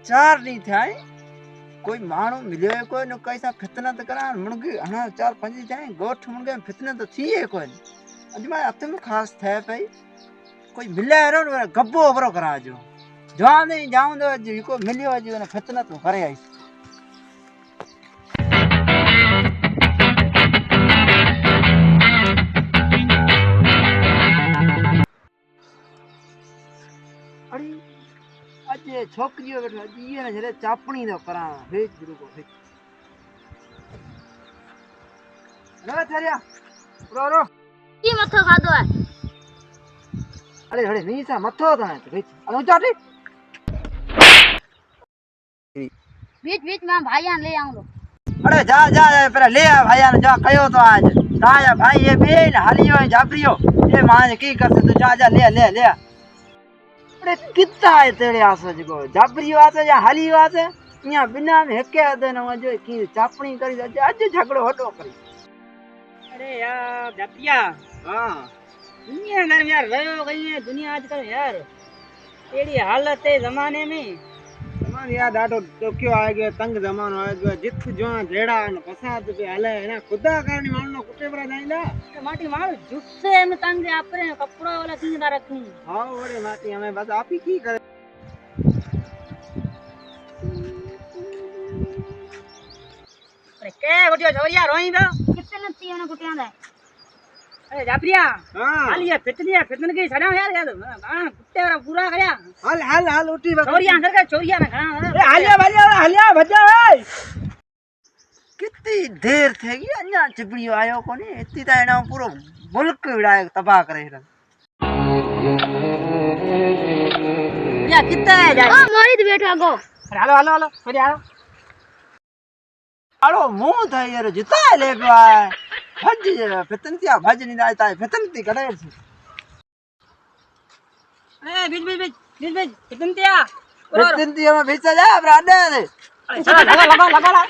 चार नहीं थे कोई माण्हू मिलियो ही कोई न कैसा फितना त करा मुणगी हना 4-5 जाए गोठ मुणगे फितना तो थी है कोई अज मैं हथ में खास थे पई कोई मिले रो गब्बो बरो करा जो जवान नहीं जाऊं तो अज को मिलियो अज ने फितना तो करे आई अरे अज छोकरियो बैठो अज ये ने जरे चापणी तो करा भेज गुरु को भेज रो थरिया रो की मथो खादो है अरे अरे नहीं सा मथो था तो भेज अनु चाटी बीच बीच में भाईया ले आऊंगा अरे जा जा पर ले आ भाईया ने जा कयो तो आज जा भाई ये बेन हलियो जाबरियो ये मां की कर तू जा जा ले ले ले अरे कितना है तेरे आसो जको जाबरियो आसे या हलियो आसे या बिना में हके दे न जो की चापणी करी आज झगड़ो हटो करी अरे यार जापिया हां दुनिया घर में यार रहो गई है दुनिया आजकल यार एड़ी हालत है जमाने में जमान यार डाटो तो क्यों आ गयो तंग जमानो आ गयो जित जो जेड़ा न फसाद पे हले ना खुदा करनी मानो कुटे पर जाइला माटी मार जुस्से में तंग आपरे कपड़ा वाला चीज ना रखी हां ओरे माटी हमें बस आप ही की करे अरे के गोटियो छोरिया रोई बा कितने तीन ने गुटिया दे अरे जापिया हां हालिया फितन की सदा यार यार कुत्ते वाला पूरा गया हाल हाल हाल उठी बा छोरिया अंदर का छोरिया ना खाना ए हालिया भजा ए कितनी देर थेगी अन्या चिबड़ियो आयो कोनी इतनी ता एना पूरो मुल्क विड़ाए तबाह करे रन या कितना है जा ओ मोरी तो बैठो गो हेलो हेलो हेलो छोरिया आड़ो मुंह था यार जिता ले गया भज फितनतिया भज नहीं जाता है फितनती करे छे ए बीच फितनतिया फितनतिया में भेजा जा ब्रांडे अरे लगा